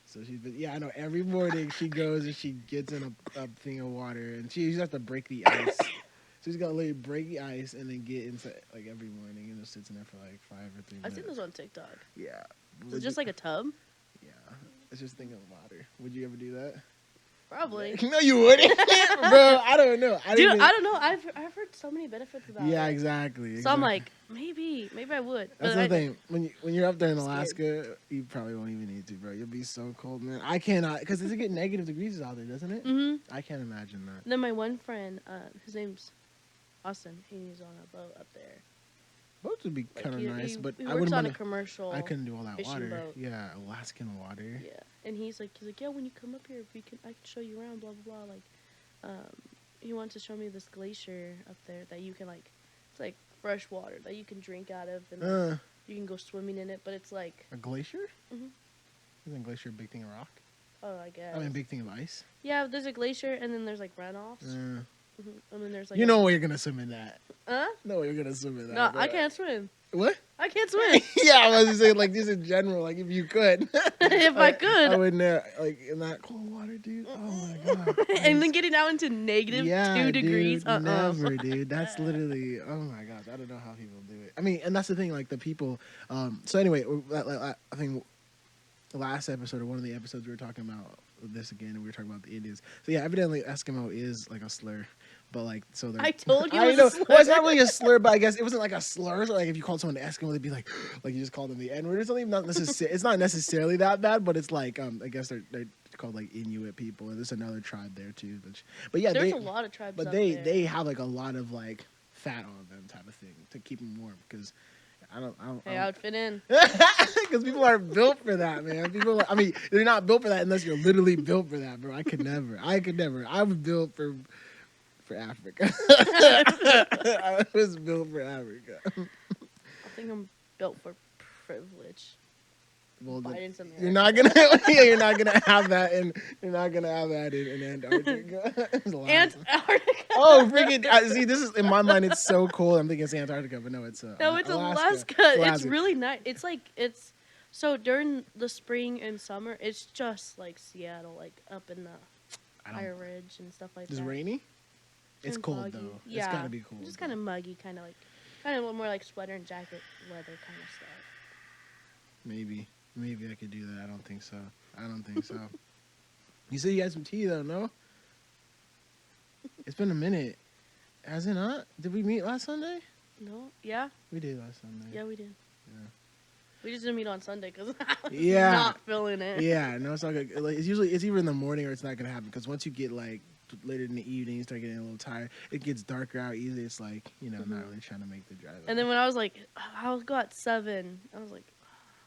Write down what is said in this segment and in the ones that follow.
So yeah, I know. Every morning she goes and she gets in a thing of water, and she has to break the ice. So she's got to literally break the ice and then get inside like every morning and just sits in there for like 5 or 3 minutes. I've seen this on TikTok. Yeah. Is it just like a tub? Yeah. It's just thinking of water. Would you ever do that? Probably. No, you wouldn't, bro. I don't know. I don't know. I've heard so many benefits about it. Yeah, exactly. So I'm like, maybe I would. That's the thing. When you're up there in Alaska, you probably won't even need to, bro. You'll be so cold, man. I cannot, because it get negative degrees out there, doesn't it? Mm-hmm. I can't imagine that. And then my one friend, his name's Austin. He's on a boat up there. Boats would be kind of nice, but he I works wouldn't on want a commercial. I couldn't do all that fishing water. boat. Yeah, Alaskan water. Yeah, and he's like, yeah, when you come up here, I can show you around, blah blah blah. Like, he wants to show me this glacier up there that you can it's like fresh water that you can drink out of, and you can go swimming in it. But it's like a glacier. Mm-hmm. Isn't a glacier a big thing of rock? Oh, I guess. I mean, a big thing of ice. Yeah, there's a glacier, and then there's like runoffs. And then there's like know where you're gonna swim in that. Huh? No, you're gonna swim in that. No, bro. I can't swim. What? I can't swim. Yeah, I was just saying, like, just in general, like, if you could. If I could. I would never, like, in that cold water, dude. Oh, my God. And then getting out into negative 2 degrees. Dude, never, dude. That's literally, oh, my gosh. I don't know how people do it. I mean, and that's the thing, like, the people. So, anyway, I think the last episode or one of the episodes we were talking about this again, and we were talking about the Indians. So, yeah, evidently Eskimo is, like, a slur. But like, so I told you it was was a slur. Well, it's not really a slur, but I guess it wasn't like a slur. So like, if you called someone Eskimo, they'd be like you just called them the N-word or something. It's not necessarily that bad, but it's like, I guess they're called like Inuit people, and there's another tribe there too. But yeah, there's a lot of tribes. But they have like a lot of like fat on them type of thing to keep them warm because. I would fit in. Because people aren't built for that, man. I mean, they're not built for that unless you're literally built for that, bro. I could never. I was built for Africa. I was built for Africa. I think I'm built for privilege. Well, you're not gonna have that in Antarctica. Antarctica. Oh, freaking! See, this is in my mind. It's so cold. I'm thinking it's Antarctica, but no, it's Alaska. It's really nice. It's so during the spring and summer, it's just like Seattle, like up in the higher ridge and stuff like that. Is it rainy? It's cold foggy. though. Yeah, it's gotta be cold. Just kind of muggy, kind of a little more like sweater and jacket weather kind of stuff. Maybe I could do that. I don't think so. You said you had some tea though, no? It's been a minute. Has it not? Did we meet last Sunday? No. Yeah. We did last Sunday. Yeah, we did. Yeah. We just didn't meet on Sunday because I was not feeling it. Yeah, no, it's not good. Like, it's either in the morning or it's not gonna happen because once you get like later in the evening, you start getting a little tired. It gets darker out easily. It's like not really trying to make the drive. And then when I was like, I'll go at 7. I was like,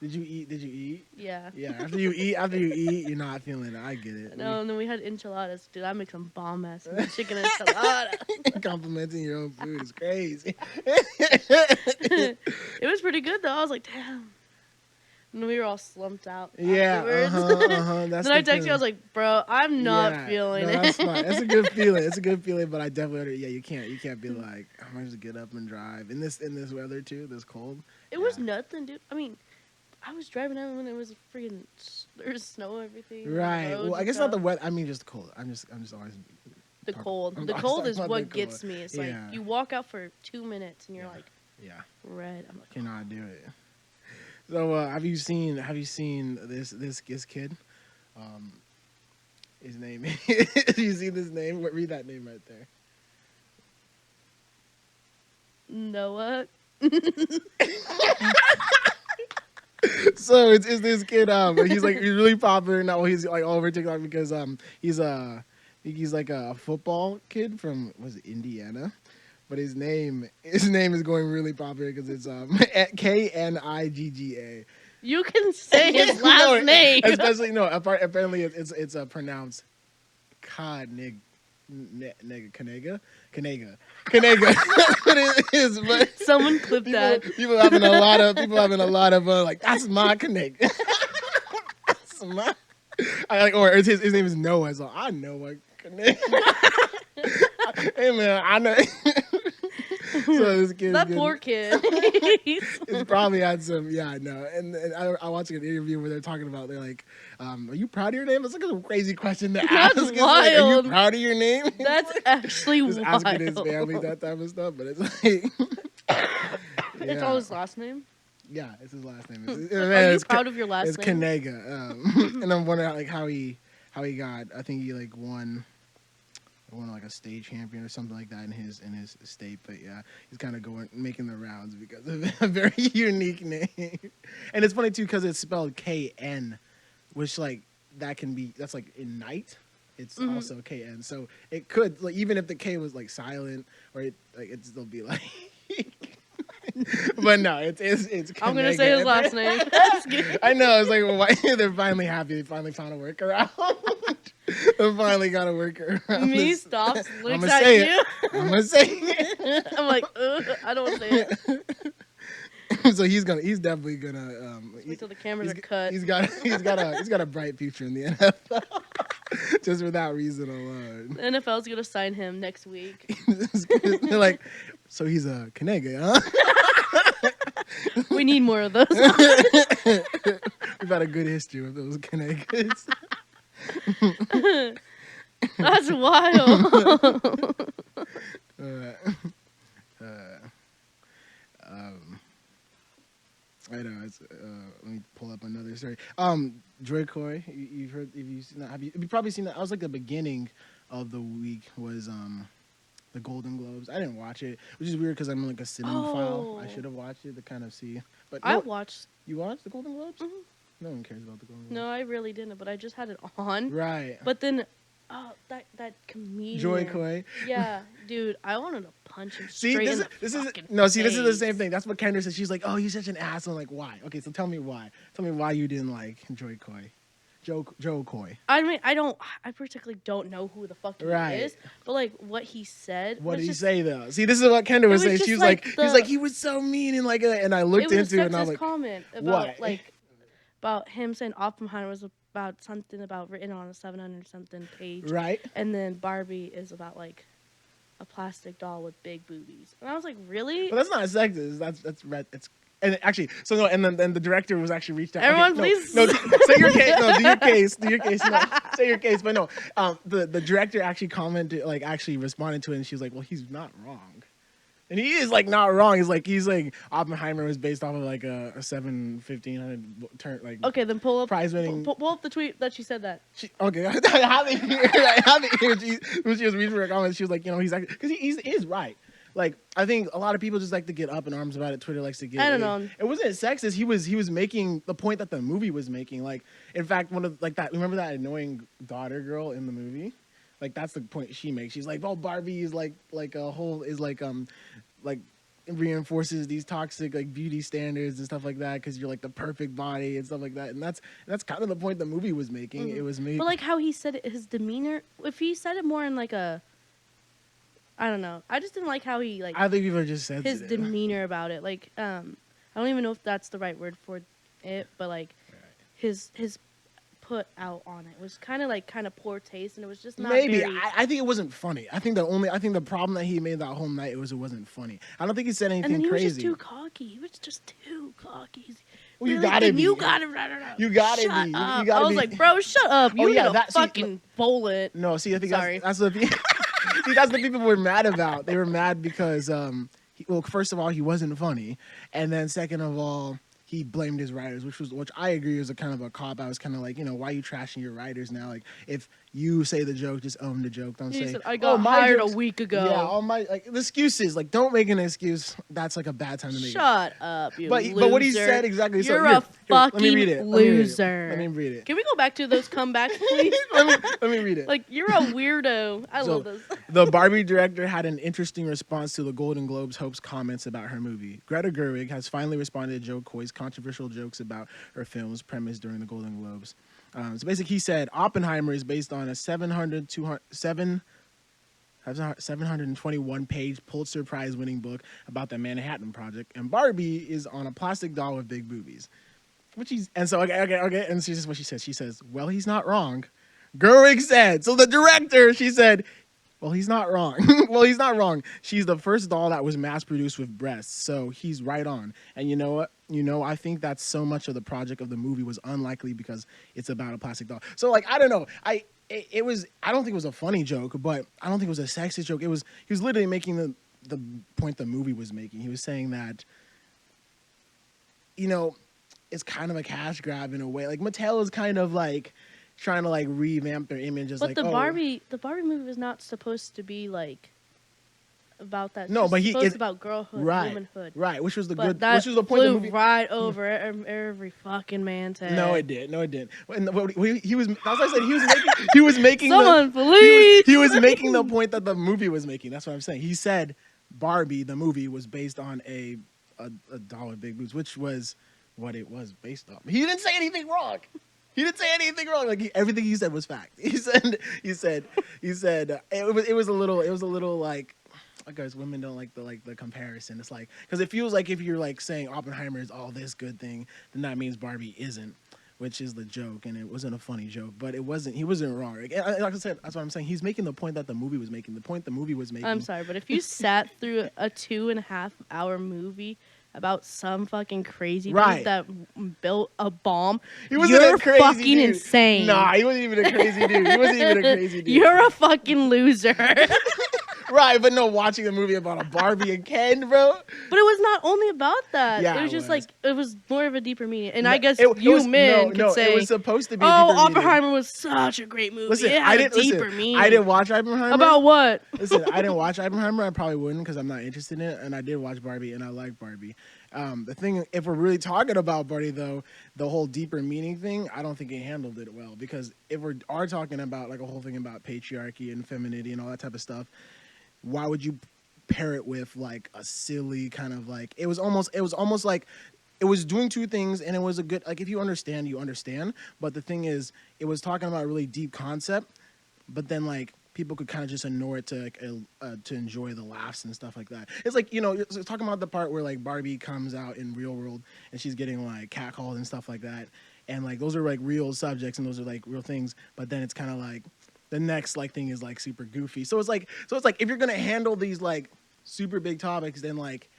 Did you eat? Yeah. Yeah. After you eat, you're not feeling it. I get it. No, and then we had enchiladas. Dude, I make some bomb ass chicken enchilada. Complimenting your own food is crazy. It was pretty good though. I was like, damn. And we were all slumped out. Yeah. Then I texted you. I was like, bro, I'm not feeling it. That's fine. It's a good feeling. It's a good feeling, but I definitely you can't be like, I'm gonna just get up and drive in this weather too. This cold. It was nothing, dude. I mean, I was driving out when it was freaking there was snow and everything. Right. Well, I guess not the weather. I mean, just the cold. I'm just always. The cold. The cold is what gets me. It's like you walk out for 2 minutes and you're like, red. I'm like, cannot do it. So have you seen this kid? His name. You see this name? Read that name right there. Noah. So it's this kid. He's really popular now. He's like all over TikTok because he's like a football kid from Indiana. But his name is going really popular because it's Knigga. You can say his last name. Especially apparently it's pronounced Knigga. But it is. But someone clip that. People having a lot of like that's my Knigga. That's my. His name is Noah, so I know what Knigga. Hey man, I know. So this kid, that poor kid. it's probably had some, yeah, I know. And I watched an interview where they're talking about, they're like, are you proud of your name? It's like a crazy question to ask. That's Like, are you wild. proud of your name? That's actually Just wild. asking his family that type of stuff, but it's like, It's all his last name. Yeah, it's his last name. Are you proud of your last it's name? It's Kanega. And I'm wondering like how he got. I think he like won like a state champion or something like that in his state. But yeah, he's kind of making the rounds because of a very unique name. And it's funny too because it's spelled KN, which like that's like in night. It's also KN. So it could like even if the K was like silent or it'd still be like. But no, it's I'm gonna say his last name. I know. It's like, well, why? They're finally happy. They finally found a workaround. They finally got a workaround. Me stops, looks at you. I'm gonna say it. I'm like, I don't want to say it. So he's definitely gonna. Wait till the cameras are cut. He's got a bright future in the NFL. Just for that reason alone. The NFL's gonna sign him next week. They're like, so he's a Kanega, huh? We need more of those. We've had a good history with those Kanegas. That's wild. I know. Let me pull up another story. Joe Koy, you've heard? Have you seen that? Have you probably seen that? I was like the beginning of the week was the Golden Globes. I didn't watch it, which is weird because I'm like a cinephile. I should have watched it to kind of see. But I watched. You watched the Golden Globes? Mm-hmm. No one cares about the Golden Globes. No, I really didn't. But I just had it on. Right. But then, that comedian. Joe Koy. Yeah, dude, I wanted to punch him See, straight this in is the fucking this is the face. same thing. That's what Kendra said. She's like, "Oh, you're such an asshole." I'm like, why? Okay, so tell me why. Tell me why you didn't like Joe Koy. Joe Koy. I mean, I particularly don't know who the fuck he is, but like what he said. What did he say though? See, this is what Kendra was saying. She was like, he was so mean and like, and I looked into it and I was like, comment about about him saying Oppenheimer was about something about written on a 700 something page, right? And then Barbie is about like a plastic doll with big boobies, and I was like, really? But that's not sexist. That's red. It's and actually, so no, and then the director was actually reached out. Everyone, okay, please. No, say your case. No, do your case. Do your case. No, say your case. But no, the director actually commented, like, actually responded to it, and she was like, "Well, he's not wrong." And he is like not wrong. He's like Oppenheimer was based off of like a 1500 turn like. Okay, then pull up prize winning. Pull up the tweet that she said that. Okay, I have it here. I have it here. When she was reading her comments, she was like, he's actually because he is right. Like, I think a lot of people just like to get up in arms about it. Twitter likes to get. I don't know. It wasn't sexist. He was making the point that the movie was making. Like, in fact, one of like that. Remember that annoying daughter girl in the movie? Like, that's the point she makes. She's like, "Oh, Barbie is like a whole is like reinforces these toxic like beauty standards and stuff like that because you're like the perfect body and stuff like that." And that's kind of the point the movie was making. It was made. But like how he said it, his demeanor. If he said it more in like a. I don't know. I just didn't like how he like. I think people are just sensitive. His demeanor about it, like, I don't even know if that's the right word for it, but like, his put out on it was kind of poor taste, and it was just not. Maybe I think it wasn't funny. I think the problem that he made that whole night it wasn't funny. I don't think he said anything and then he crazy. was just too cocky. He was just too cocky. Well, you gotta be. You gotta be. You gotta be. I was like, bro, shut up. You need to fucking bowl it. No, see, I think that's the thing. See, that's what people were mad about. They were mad because, first of all, he wasn't funny, and then second of all, he blamed his writers, which I agree was a kind of a cop. I was kind of like, why are you trashing your writers now? Like, if you say the joke, just own the joke. Don't say. Said, I got hired a week ago. Yeah, all my the excuses. Like, don't make an excuse. That's like a bad time to make. Shut up, you loser. But what he said exactly. You're a fucking loser. Let me read it. Can we go back to those comebacks, please? let me read it. Like, you're a weirdo. I love this. The Barbie director had an interesting response to the Golden Globes hope's comments about her movie. Greta Gerwig has finally responded to Joe Koy's controversial jokes about her film's premise during the Golden Globes. So basically, he said Oppenheimer is based on a 721-page Pulitzer Prize winning book about the Manhattan Project, and Barbie is on a plastic doll with big boobies. Okay. And this is what she says. She says, "Well, he's not wrong." Gerwig said. So the director, she said, Well, he's not wrong. Well, he's not wrong. She's the first doll that was mass produced with breasts, so he's right on. And you know what? I think that so much of the project of the movie was unlikely because it's about a plastic doll. So, like, I don't know. It was. I don't think it was a funny joke, but I don't think it was a sexist joke. It was. He was literally making the point the movie was making. He was saying that, it's kind of a cash grab in a way. Like Mattel is kind of like trying to like revamp their image as But like, the Barbie movie was not supposed to be like about that. No, but it's about girlhood, right, womanhood, right, which was the but good, that which was the point of the movie. Right over every fucking man's head. No, it did. No, it didn't. And he was. That's what I said. He was making. Someone please. He was making the point that the movie was making. That's what I'm saying. He said Barbie, the movie, was based on a doll with big boobs, which was what it was based on. He didn't say anything wrong. He didn't say anything wrong. Like everything he said was fact. He said it was a little like. Guys, women don't like the comparison. It's like because it feels like if you're like saying Oppenheimer is all this good thing, then that means Barbie isn't, which is the joke, and it wasn't a funny joke, but it wasn't. He wasn't wrong. Like I said, that's what I'm saying. He's making the point that the movie was making. The point the movie was making. I'm sorry, but if you sat through a 2.5-hour movie about some fucking crazy dude that built a bomb, you're fucking dude. insane. Nah, he wasn't even a crazy dude. You're a fucking loser. Right, but no, watching a movie about a Barbie and Ken, bro. But it was not only about that. Yeah, it was just like it was more of a deeper meaning. And no, I guess men could say, it was supposed to be. Oppenheimer was such a great movie. Listen, it had a deeper meaning. I didn't watch Oppenheimer. About what? Listen, I didn't watch Oppenheimer. I probably wouldn't because I'm not interested in it. And I did watch Barbie, and I like Barbie. The thing, if we're really talking about Barbie, though, the whole deeper meaning thing, I don't think it handled it well. Because if we are talking about like a whole thing about patriarchy and femininity and all that type of stuff, why would you pair it with like a silly kind of like it was almost like it was doing two things and it was a good like if you understand, but the thing is it was talking about a really deep concept, but then like people could kind of just ignore it to like, to enjoy the laughs and stuff like that. It's like it's talking about the part where like Barbie comes out in real world and she's getting like catcalled and stuff like that, and like those are like real subjects and those are like real things, but then it's kind of like the next like thing is like super goofy. So it's like if you're gonna handle these like super big topics, then like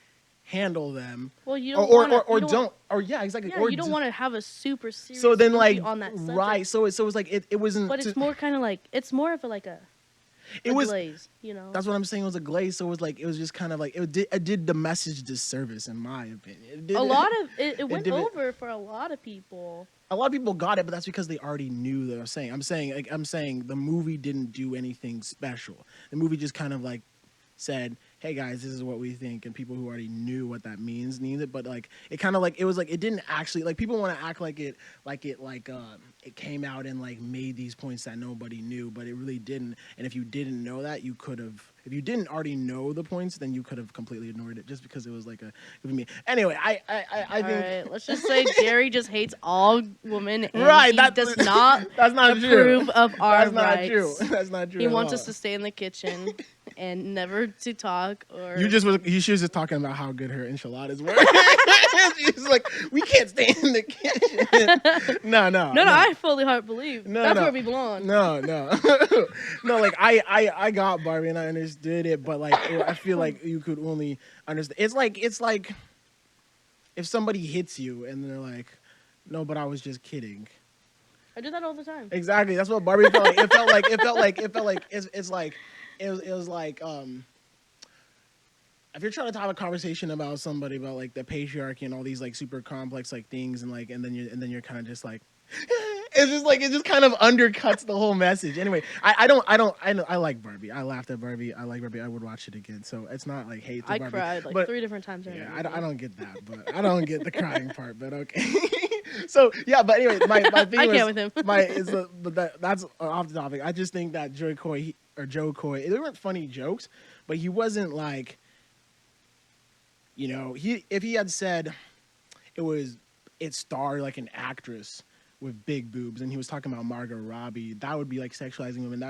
handle them. Well, you don't yeah, exactly. Yeah, or you don't want to have a super serious. So then movie on that subject. right. So it's like it wasn't. But it's more kind of like it's more of a glaze. That's what I'm saying. It was a glaze. So it was just kind of like it did the message disservice in my opinion. It went over for a lot of people. A lot of people got it, but that's because they already knew that I'm saying the movie didn't do anything special. The movie just kind of like said, hey guys, this is what we think, and people who already knew what that means need it. But like it kind of like it was like it didn't actually like people want to act like it came out and like made these points that nobody knew, but it really didn't. And if you didn't know that, you could have. If you didn't already know the points, then you could have completely ignored it just because it was like a. Anyway, I think. All right, let's just say Jerry just hates all women. And right, he does not. That's not approve true. Of our that's not rights. True. That's not true. He wants us to stay in the kitchen and never to talk or. She was just talking about how good her enchiladas were. She's like, we can't stay in the kitchen. No. I fully believe. That's where we belong. No. Like I got Barbie and I understood it, but like I feel like you could only understand. It's like if somebody hits you and they're like, no, but I was just kidding. I do that all the time. Exactly. That's what Barbie felt like. It felt like it was like if you're trying to have a conversation about somebody about like the patriarchy and all these like super complex like things and then you're kind of just like it just kind of undercuts the whole message. Anyway, I like Barbie. I laughed at Barbie. I like Barbie. I would watch it again. So it's not like hate to Barbie. I cried like 3 different times. Yeah, I don't get that, but I don't get the crying part. But okay. So yeah, but anyway, my thing I was can't with him. that's off the topic. I just think that Joe Koy, they weren't funny jokes, but he wasn't like. If he had said it starred like an actress with big boobs and he was talking about Margot Robbie, that would be like sexualizing women. That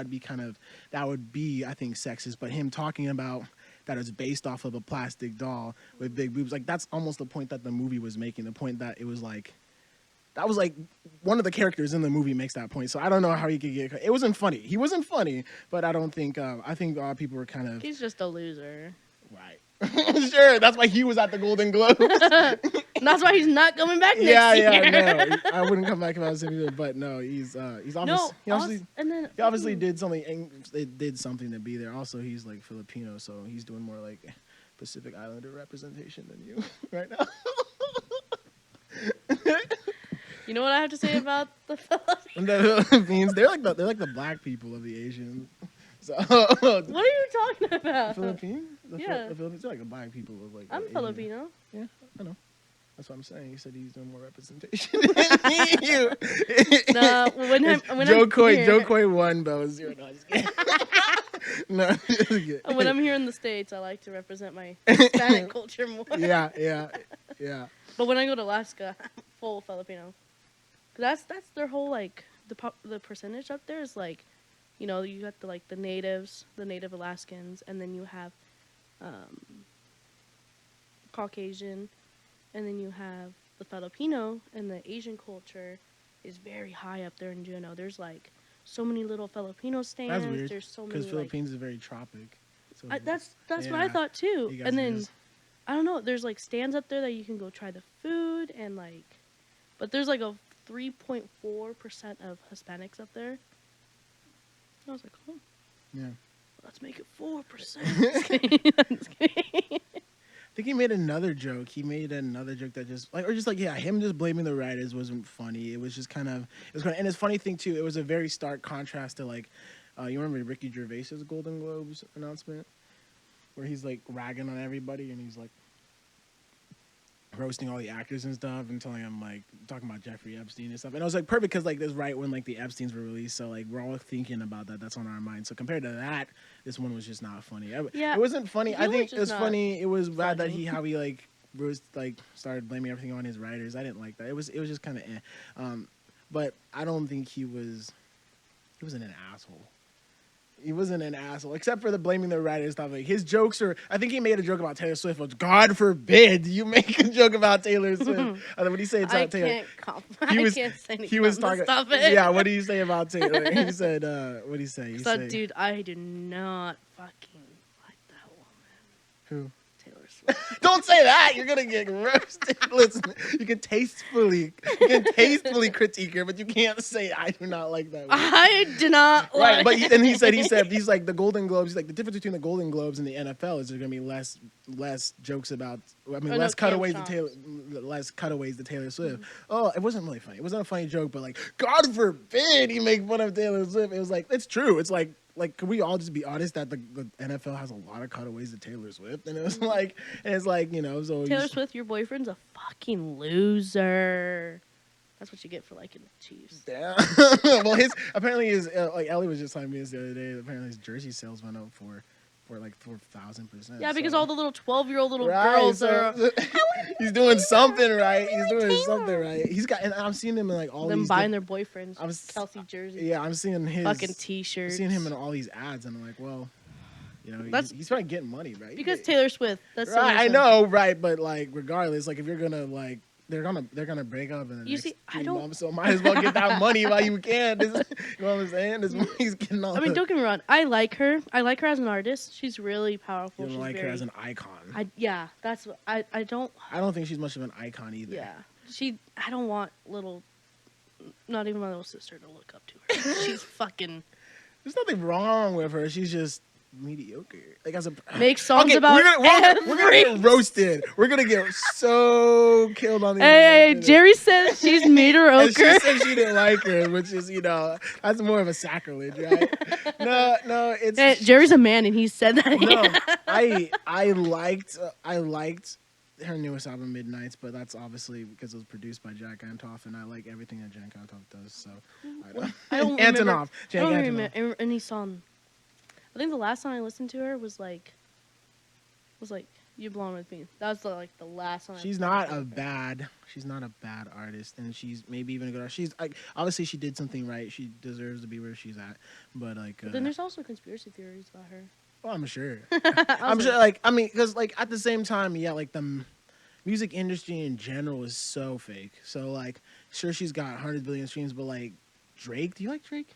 would be I think sexist. But him talking about that it's based off of a plastic doll with big boobs, like that's almost the point that the movie was making. The point that it was like that was like one of the characters in the movie makes that point. So I don't know how he could get. It wasn't funny. He wasn't funny, but I don't think. I think people were kind of He's just a loser. right. Sure, that's why he was at the Golden Globes. That's why he's not coming back next Yeah, year. no, I wouldn't come back if I was him either. But no, he's obviously he obviously did something. They did something to be there. Also, he's like Filipino, so he's doing more like Pacific Islander representation than you right now. You know what I have to say about the Philippines? The Philippines, they're like the black people of the Asians. So What are you talking about? Philippines? Yeah. The Philippines are like the black people of like. I'm Asian. Filipino. Yeah, I know. That's what I'm saying. He said he's doing more representation than you. No, when Joe I'm Koy, here, Joe Koy won, but it was 0. No, just kidding. No, just kidding. when I'm here in the States, I like to represent my Hispanic culture more. Yeah. But when I go to Alaska, I'm full Filipino. 'Cause that's their whole like the percentage up there is like, you know, you got the natives, the native Alaskans, and then you have Caucasian, and then you have the Filipino, and the Asian culture is very high up there in Juneau. There's like so many little Filipino stands. That's weird. There's so many Because Philippines is very tropic. So that's what I thought too. you guys And then is- I don't know. There's like stands up there that you can go try the food and like, but there's like a 3.4% of Hispanics up there. I was like, oh, yeah. let's make it 4%. I think he made another joke. He made another joke that just him just blaming the writers wasn't funny. It was just kind of and it's funny thing too. It was a very stark contrast to like, you remember Ricky Gervais's Golden Globes announcement, where he's like ragging on everybody and he's like roasting all the actors and stuff and telling them like talking about Jeffrey Epstein and stuff. And I was like perfect because like this right when like the Epsteins were released, so like we're all thinking about that. That's on our mind. So compared to that, this one was just not funny. Yeah, it wasn't funny. I think it was funny. It was bad that funny. how he like was like started blaming everything on his writers. I didn't like that. It was just kind of but I don't think he wasn't an asshole. He wasn't an asshole, except for the blaming the writers stuff. Like his jokes are. I think he made a joke about Taylor Swift. Which, God forbid you make a joke about Taylor Swift. What did he say about Taylor? I can't say anything. He was talking. Stop it. Yeah, what did he say about Taylor? He said, "What did he say?" He So, said, dude, I do not fucking like that woman. "Who? Taylor Swift. Don't say that. You're gonna get roasted. Listen, you can tastefully critique her, but you can't say I do not like that woman." I do not Right, like. but he said he's like the Golden Globes. He's like the difference between the Golden Globes and the NFL is there's gonna be less jokes about. Less cutaways to Taylor Swift. Mm-hmm. Oh, it wasn't really funny. It wasn't a funny joke, but like God forbid he make fun of Taylor Swift. It was like it's true. It's like could we all just be honest that the NFL has a lot of cutaways to Taylor Swift, and it's like you know so Taylor Swift, your boyfriend's a fucking loser. That's what you get for liking the Chiefs. Damn. Well, his like Ellie was just telling me this the other day. Apparently, his jersey sales went up for like 4,000%. Yeah, because all the little 12-year-old little right, girls are he's doing something right. He's doing something right. He's got, and I'm seeing him in like all them these buying their boyfriends Kelsey jerseys. Yeah, I'm seeing his fucking T-shirts. I'm seeing him in all these ads, and I'm like, well, you know, he's probably getting money, right? Because Taylor Swift. That's the right. I reason. know, right? But like, regardless, like if you're gonna like. They're gonna break up in the next 3 months, so might as well get that money while you can. You know what I'm saying? This money's getting all. I mean, don't get me wrong. I like her. I like her as an artist. She's really powerful. You don't like her as an icon. That's what I don't. I don't think she's much of an icon either. Yeah, I don't want not even my little sister to look up to her. She's fucking. There's nothing wrong with her. She's just mediocre. Like as a make songs about we're gonna get roasted. We're gonna get so killed on the Hey, Jerry said she's mediocre. And she said she didn't like her, which is that's more of a sacrilege, right? No, it's Hey, Jerry's a man and he said that. No, I liked her newest album, Midnights, but that's obviously because it was produced by Jack Antonoff, and I like everything that Jack Antonoff does. So I don't Antonoff, Jack Antonoff. remember any song. I think the last time I listened to her was like You Belong With Me. That was the last one. She's not a bad artist, and she's maybe even a good artist. She's like obviously she did something right. She deserves to be where she's at. But But then there's also conspiracy theories about her. Well, I'm sure. I'm sure. Like I mean, because like at the same time, yeah, like music industry in general is so fake. So like, sure, she's got 100 billion streams, but like Drake, do you like Drake?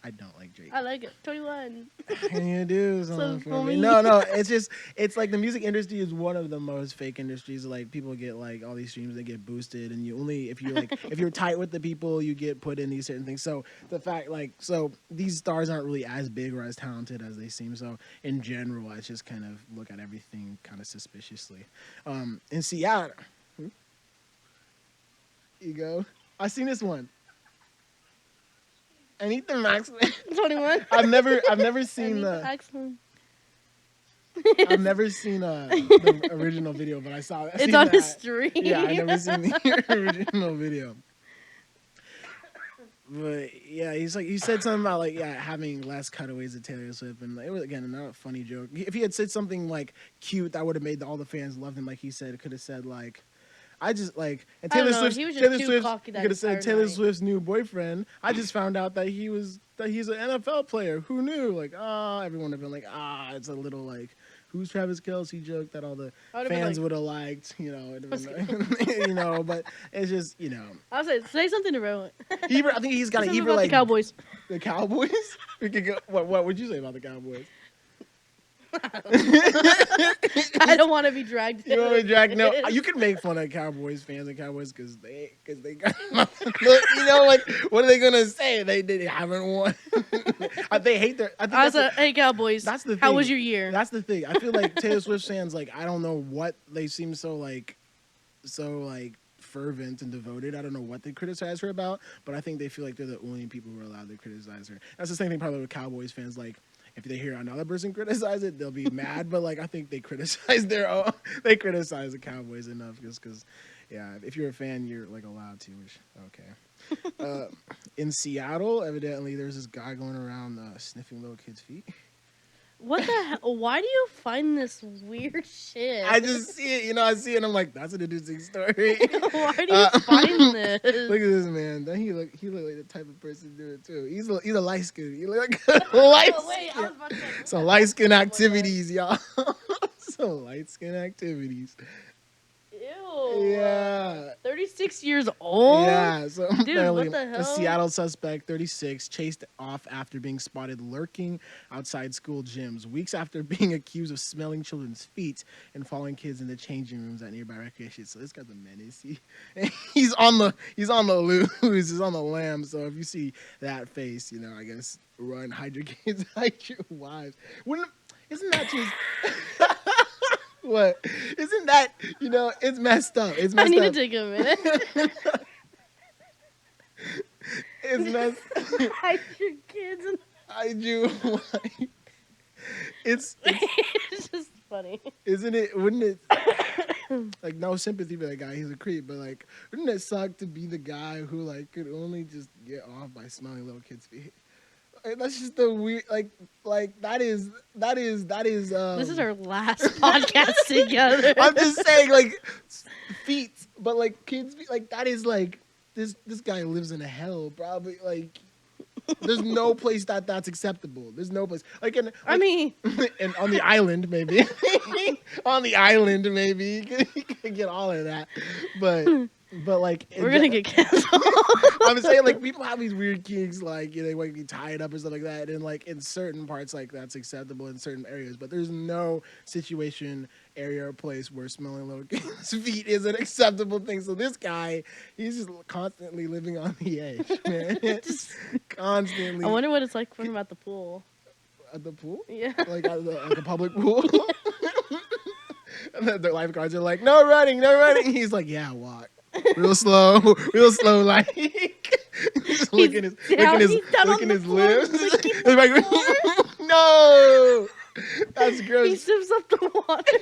I don't like Drake. I like it. 21. Can you do So something for for me? me. No. It's just, it's like the music industry is one of the most fake industries. Like people get like all these streams, they get boosted, and you only if you like if you're tight with the people, you get put in these certain things. So the fact like so these stars aren't really as big or as talented as they seem. So in general, I just kind of look at everything kind of suspiciously. In Seattle, you go. I seen this one. Anything Max. 21. I've never seen the. I've never seen the original video, but I saw that. It's on his stream. Yeah, I never seen the original video. But yeah, he's like he said something about like having less cutaways of Taylor Swift, and it was again not a funny joke. If he had said something like cute, that would have made all the fans love him. Like he said, could have said like. I just like and I don't Taylor know, Swift's he was just Taylor too Swift's cocky you that could have said entire Taylor night. Swift's new boyfriend. I just found out that he's an NFL player. Who knew? Like everyone would have been like it's a little like who's Travis Kelce joke that all the I would've been fans like- would have liked. You know, it'd have been, you know. But it's just I'll say something to Rowan. Either I think he's got to Something either about like the Cowboys. the Cowboys. We could go. What would you say about the Cowboys? I don't want to be dragged. You want me to into drag? No, this. you can make fun of Cowboys fans and Cowboys because they got you know like what are they gonna say? They haven't won. They hate their. I think I was that's like, hey Cowboys, that's the how thing. was your year? That's the thing. I feel like Taylor Swift fans like I don't know what they seem so fervent and devoted. I don't know what they criticize her about, but I think they feel like they're the only people who are allowed to criticize her. That's the same thing probably with Cowboys fans. Like if they hear another person criticize it, they'll be mad. But like I think they criticize their own. They criticize the Cowboys enough just because, yeah. If you're a fan, you're like allowed to. Which okay. In Seattle, evidently, there's this guy going around sniffing little kids' feet. What the hell? Why do you find this weird shit? I just see it, I see it, and I'm like, that's an interesting story. Why do you find this? Look at this man. He look like the type of person to do it too. He's a light skin. He look like light Oh, wait, I skin. was about to say, Some light skin activities, y'all. Some light skin activities. Ew. Yeah. 36 years old? Yeah, so Dude, apparently what the a hell? Seattle suspect, 36, chased off after being spotted lurking outside school gyms, weeks after being accused of smelling children's feet and following kids in the changing rooms at nearby recreation. So this guy's a menace. He's on the loose, he's on the lam. So if you see that face, I guess run, hide your kids, hide your wives. Isn't that just what? Isn't that it's messed up. It's messed I need up. to take a minute. It's messed. Hide your kids. I do. It's It's just funny. isn't it? Wouldn't it? Like no sympathy for that guy. He's a creep. But like, wouldn't it suck to be the guy who like could only just get off by smelling little kids' feet? Like, that's just the weird. Like that is. This is our last podcast together. I'm just saying, like feet, but like kids' feet. Like that is like this guy lives in a hell. Probably like. There's no place that's acceptable. There's no place I mean, and on the island maybe. On the island maybe you can get all of that, but like we're gonna get canceled. I'm saying like people have these weird kinks like they want to be tied up or stuff like that, and like in certain parts like that's acceptable in certain areas, but there's no situation, area, or place where smelling little kids' feet is an acceptable thing. So this guy, he's just constantly living on the edge, man. Just constantly. I wonder what it's like for him at the pool. At the pool? Yeah. Like at the public pool? And the lifeguards are like, no running. He's like, yeah, walk. Real slow, like just licking his lips. He's like, no, that's He gross. sips up the water.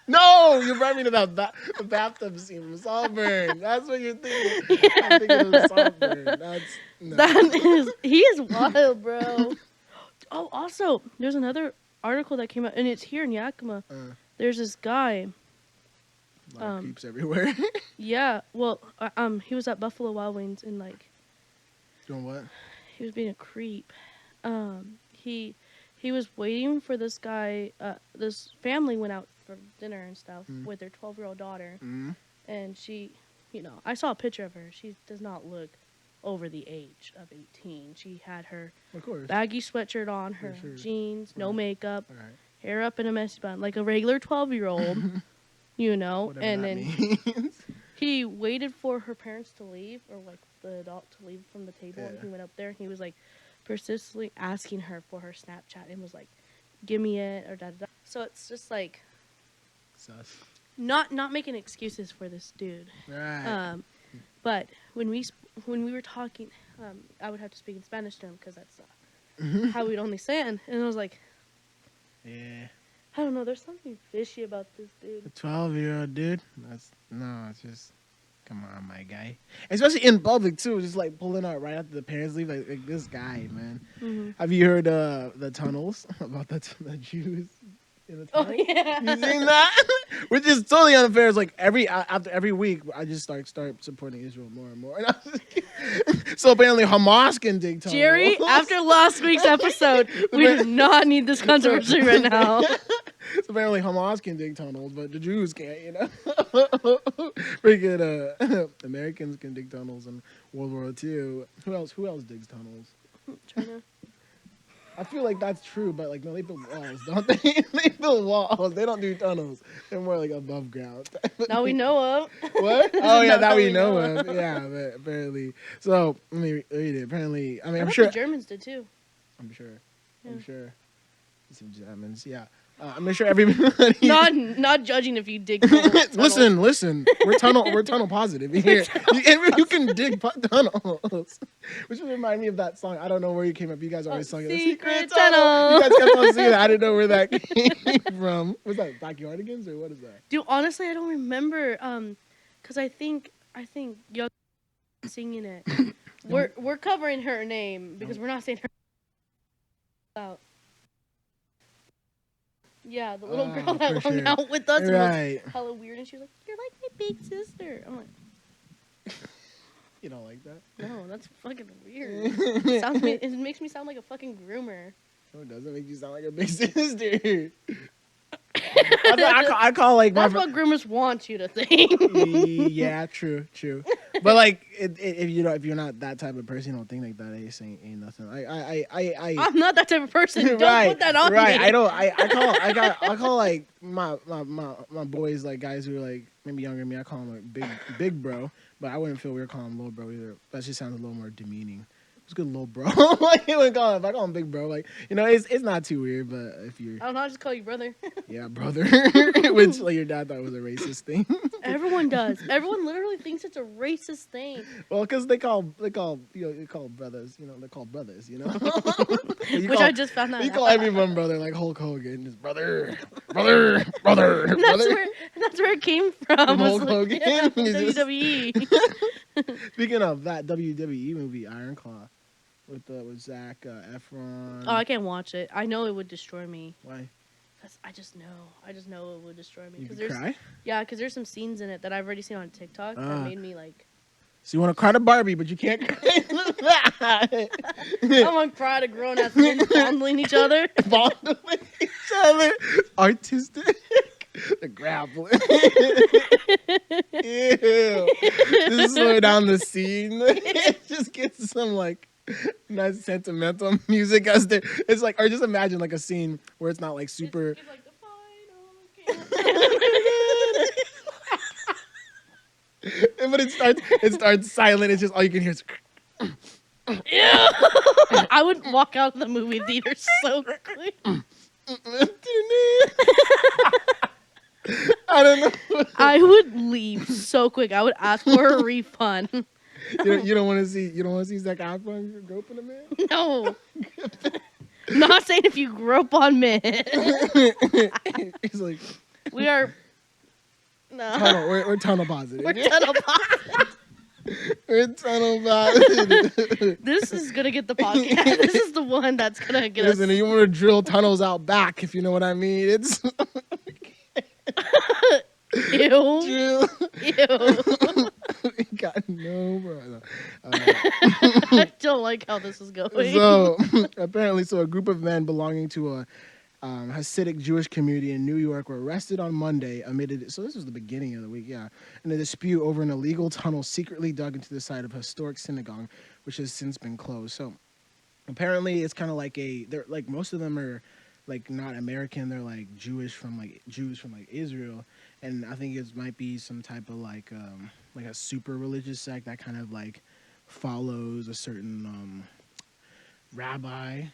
No, you brought me to the bathtub scene from Saltburn. That's what you're thinking. Yeah. I'm thinking of Saltburn. That's no. He is wild, bro. Oh, also, there's another article that came out, and it's here in Yakima. There's this guy. A lot of peeps everywhere. Yeah, well, he was at Buffalo Wild Wings and like Doing what? he was being a creep. He was waiting for this guy. This family went out for dinner and stuff Mm. with their 12-year-old daughter, Mm. and she, I saw a picture of her. She does not look over the age of 18. She had her Of course. baggy sweatshirt on, For her sure. jeans, no Right. makeup, All right. hair up in a messy bun, like a regular 12-year-old, Whatever and that then means. he waited for her parents to leave, or like the adult to leave from the table, and Yeah. he went up there and he was like persistently asking her for her Snapchat and was like, give me it, or da da da. So it's just like Sus. not making excuses for this dude. Right. But when we were talking, I would have to speak in Spanish to him because that's how we'd only stand. And I was like, Yeah. I don't know. There's something fishy about this A dude. 12-year-old dude. It's just. Come on, my guy. Especially in public too, just like pulling out right after the parents leave. Like this guy, man. Mm-hmm. Have you heard the tunnels about the Jews in the Oh tunnel? yeah. You seen that? Which is totally unfair. It's like after every week, I just start supporting Israel more and more. And so apparently Hamas can dig tunnels. Jerry, after last week's episode, we do not need this controversy right now. So apparently Hamas can dig tunnels, but the Jews can't. Freaking Americans can dig tunnels in World War II. Who else digs tunnels? China. I feel like that's true, but like no, they build walls, don't they? They build walls. They don't do tunnels. They're more like above ground. Now we know of. What? Oh yeah, Now that we know of. Yeah, but apparently. So let me read it. Apparently, I mean, I I'm thought sure. the Germans did too. I'm sure. Yeah. I'm sure. Some Germans. Yeah. I'm sure everybody. Not judging if you dig tunnels. Listen. We're tunnel positive here. You can dig tunnels, which would remind me of that song. I don't know where you came up. You guys always sung it. The Secret tunnel. You guys kept on singing it. I didn't know where that came from. Was that Backyardigans or what is that? Dude, honestly, I don't remember. Cause I think Young singing it. We're covering her name because we're not saying her out. Yeah, the little girl that hung out with us and Right. was hella weird, and she was like, "You're like my big sister." I'm like, You don't like that? no, that's fucking weird. It makes me sound like a fucking groomer. No, it doesn't make you sound like a big sister. I call like That's what groomers want you to think. Yeah, true. But like, if you're not that type of person, you don't think like that. Ain't nothing. I'm not that type of person. Don't put that on me. I don't. I call like my boys, like guys who are like maybe younger than me. I call them like big bro, but I wouldn't feel weird calling him little bro either. That just sounds a little more demeaning. It's good, little bro. Like, if I call him big bro, like it's not too weird. But if you're, I don't know. I just call you brother. yeah, brother, which like your dad thought was a racist thing. Everyone does. Everyone literally thinks it's a racist thing. Well, because they call brothers, they're called brothers, Which I just found out. You call everyone brother, like Hulk Hogan, just brother. That's where it came from. Hulk Like, Hogan? yeah, He's just- WWE. Speaking of that WWE movie, Iron Claw, with Zac Efron. Oh, I can't watch it. I know it would destroy me. Why? Cause I just know it would destroy me. You Cause could cry? Yeah, because there's some scenes in it that I've already seen on TikTok that made me like. So you want to cry to Barbie, but you can't cry to that. I'm gonna cry to grown ass men fondling each other. Fondling each other. Artistic. The grappling. Ew. Just slow down the scene. Just get some like nice sentimental music as there. It's like, or just imagine like a scene where it's not like super. It's like the final But it starts silent. It's just all you can hear is. Ew. I would walk out of the movie theater so quickly. I don't know. I would leave so quick. I would ask for a refund. You don't want to see Zac Efron groping a man? No. Not saying if you grope on men. He's like, We are. No. we're tunnel positive. We're tunnel positive. We're tunnel positive. This is gonna get the podcast. This is the one that's gonna get Listen, us. you want to drill tunnels out back, if you know what I mean. It's Ew. drill. Ew. Got no, bro. I don't like how this is going. So apparently, a group of men belonging to a Hasidic Jewish community in New York were arrested on Monday amid. So this was the beginning of the week, yeah, in a dispute over an illegal tunnel secretly dug into the site of a historic synagogue, which has since been closed. So apparently, it's kind of like they're like most of them are like not American. They're like Jews from like Israel, and I think it might be some type of like a super religious sect that kind of like follows a certain rabbi.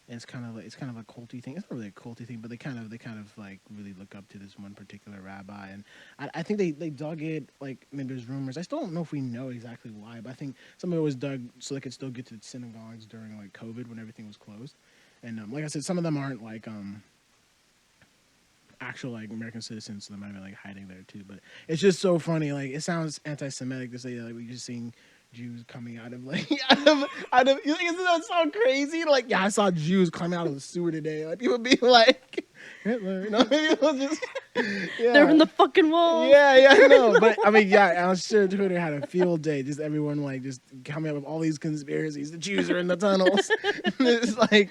And it's kind of a culty thing. It's not really a culty thing, but they kind of like really look up to this one particular rabbi, and I think they dug it. Like, I mean, there's rumors. I still don't know if we know exactly why, but I think some of it was dug so they could still get to the synagogues during like COVID when everything was closed. And like I said, some of them aren't like actual like American citizens, so they might be like hiding there too. But it's just so funny. Like, it sounds anti-Semitic to say that, like, we just seeing Jews coming out of like out of you think isn't that so crazy? Like, yeah, I saw Jews coming out of the sewer today. Like, people be like Hitler, you know, people just yeah. They're in the fucking wall. Yeah, I know. But I mean, yeah, I'm sure Twitter had a field day. Just everyone like just coming up with all these conspiracies. The Jews are in the tunnels. It's like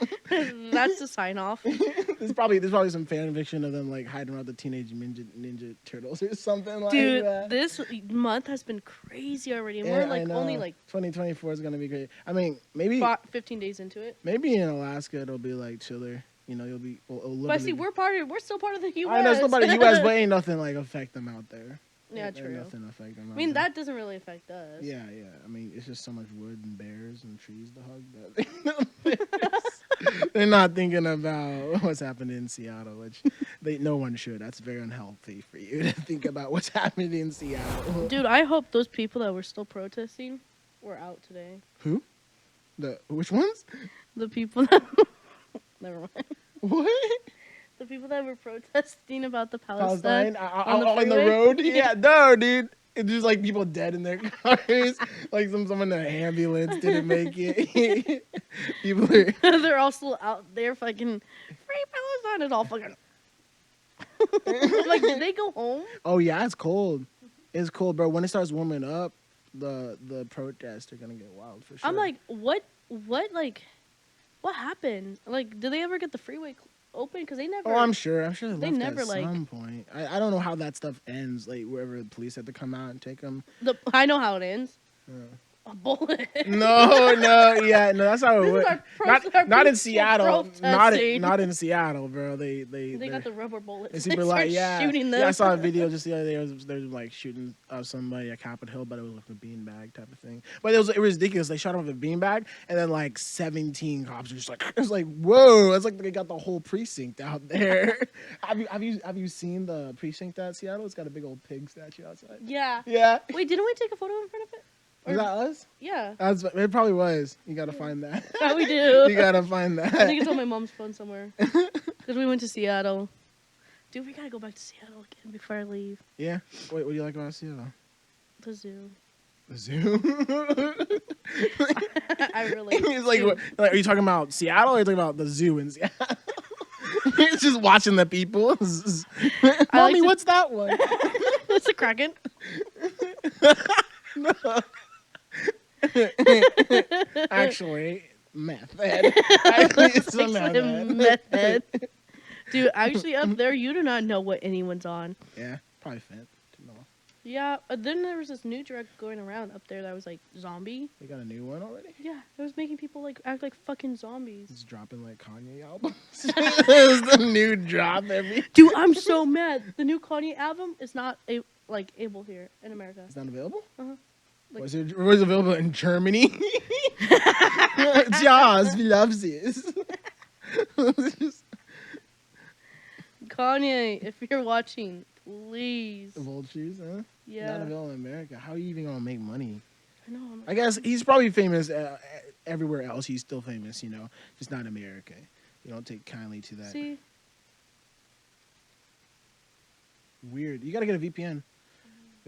that's the sign off. there's probably some fan fiction of them like hiding around the Teenage Ninja Turtles or something like that. Dude, this month has been crazy already. And we're like only like 2024 is gonna be great. I mean, maybe 15 days into it. Maybe in Alaska it'll be like chiller. You know, you'll be. But see, we're still part of the U.S. I know, still part of the U.S., but ain't nothing like affect them out there. Yeah, true. Nothing affect them. I mean, that doesn't really affect us. Yeah. I mean, it's just so much wood and bears and trees to hug that they're not thinking about what's happening in Seattle, which no one should. That's very unhealthy for you to think about what's happening in Seattle. Dude, I hope those people that were still protesting were out today. Who? Which ones? The people that. Never mind. What? The people that were protesting about the Palestine on the road? Yeah, no, dude. It's just like people dead in their cars. Like someone in an ambulance didn't make it. People are... They're all still out there fucking free Palestine. It's all fucking... Like, did they go home? Oh, yeah, it's cold. It's cold, bro. When it starts warming up, the protests are going to get wild for sure. I'm like, what happened? Like, did they ever get the freeway open? Because they never. Oh, I'm sure they never at like some point. I don't know how that stuff ends. Like, wherever the police had to come out and take them. I know how it ends. A bullet. No, that's how it went. Not in Seattle. Not in Seattle, bro. They got the rubber bullets. It's super light. Yeah, shooting them. Yeah, I saw a video just the other day. They were like shooting somebody at Capitol Hill, but it was like a beanbag type of thing. But it was ridiculous. They shot him with a beanbag, and then like 17 cops were just like, it was like, whoa! It's like they got the whole precinct out there. Have you seen the precinct at Seattle? It's got a big old pig statue outside. Yeah. Yeah. Wait, didn't we take a photo in front of it? Was that us? Yeah. It probably was. You gotta find that. Yeah, we do. You gotta find that. I think it's on my mom's phone somewhere. Because we went to Seattle. Dude, we gotta go back to Seattle again before I leave. Yeah? Wait, what do you like about Seattle? The zoo. The zoo? I really He's like, are you talking about Seattle or are you talking about the zoo in Seattle? He's just watching the people. Mommy, what's that one? It's a kraken. No. Actually, meth head. It's a meth head. Dude, actually up there, you do not know what anyone's on. Yeah, probably fent. No. Yeah, then there was this new drug going around up there that was like zombie. They got a new one already? Yeah, it was making people like act like fucking zombies. It's dropping like Kanye albums. It's the new drop every. Dude, I'm so mad. The new Kanye album is not able here in America. It's not available? Uh-huh. Like, was it available in Germany? Jaws, we love this. Kanye, if you're watching, please. The vultures, huh? Yeah. Not available in America. How are you even gonna make money? I know. I guess he's probably famous everywhere else. He's still famous, you know, just not America. You don't take kindly to that. See? Weird. You gotta get a VPN.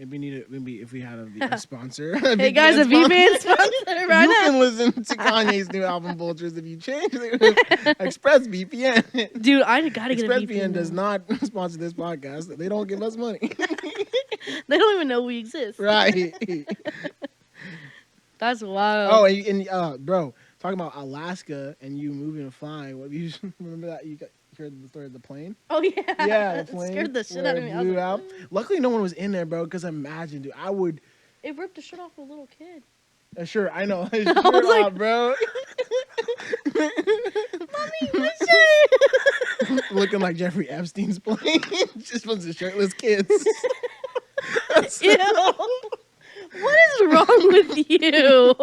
Maybe if we had a sponsor. Hey guys, a VPN sponsor right now. You can listen to Kanye's new album Vultures if you change it. Express VPN. Dude, I gotta get a VPN. ExpressVPN does not sponsor this podcast. They don't give us money. They don't even know we exist. Right. That's wild. Oh, and bro, talking about Alaska and you moving and flying. What you remember that you heard the story of the plane? Oh yeah. Yeah, the plane Scared the shit where out it of me. I was blew like, out. "Ooh." Luckily, no one was in there, bro. Because imagine, dude, I would. It ripped the shit off a little kid. Sure, I know. I Sure, was like, bro. Mommy, my shirt. Looking like Jeffrey Epstein's plane. Just bunch of shirtless kids. Ew. What is wrong with you?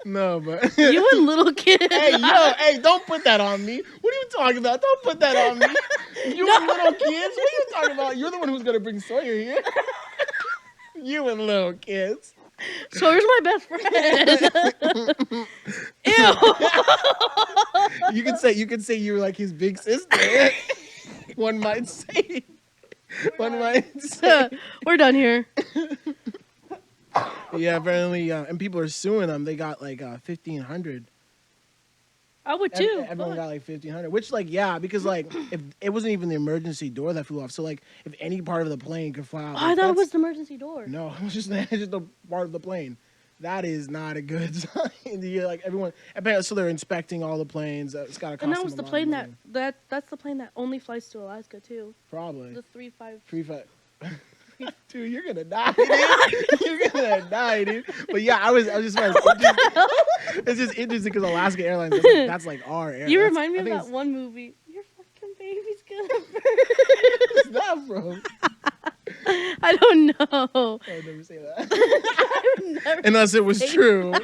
No, but You and little kids. hey, don't put that on me. What are you talking about? Don't put that on me. You and little kids? What are you talking about? You're the one who's gonna bring Sawyer here. You and little kids. Sawyer's my best friend. Ew. You could say you were like his big sister. One might say. One might say. We're done here. Yeah, apparently, and people are suing them. They got like 1,500. I would too. Everyone got like 1,500, which like because like if it wasn't even the emergency door that flew off, so like if any part of the plane could fly out, I thought it was the emergency door. no, it was just a part of the plane. That is not a good sign. You're like everyone, apparently, so they're inspecting all the planes. It's got to cost. And that them was a the lot of plane money. that's the plane that only flies to Alaska too. Probably The 3-5. 3-5. Dude, you're gonna die, dude. You're gonna die, dude. But yeah, I was just it's just interesting because Alaska Airlines, that's like our airline. You remind me I of think that one movie. Your fucking baby's gonna burn. It's that from. I don't know. I would never say that. I would never Unless it was say true,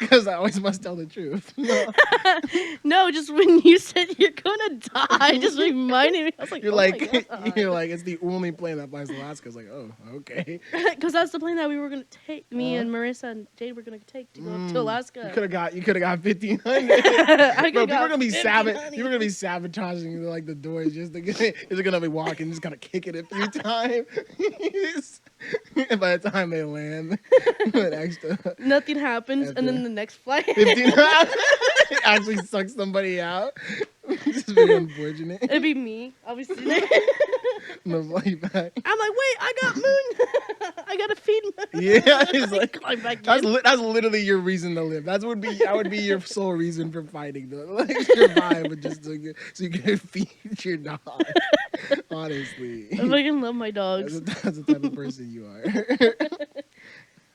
because I always must tell the truth. No. No, just when you said you're gonna die, just reminded me. I was like, You're oh like, my you're like, it's the only plane that flies to Alaska. It's like, oh, okay. because that's the plane that we were gonna take. Me and Marissa and Jade were gonna take to go up to Alaska. You could have got 1,500. I Bro, could've people are got gonna be 1,500. People are gonna be sabotaging like the doors just to get. Is gonna be walking, just gonna kick it a few times. And by the time they land, an extra Nothing happens, and then the next flight. 15 actually sucks somebody out. Just very unfortunate. It'd be me, obviously. I'm No flight back. like, wait, I got moon. I gotta feed moon. Yeah, it's like Climb back that's in. that's literally your reason to live. That would be your sole reason for fighting, though. Like survive, but just so you can feed your dog. Honestly, I fucking love my dogs. that's the type of person you are.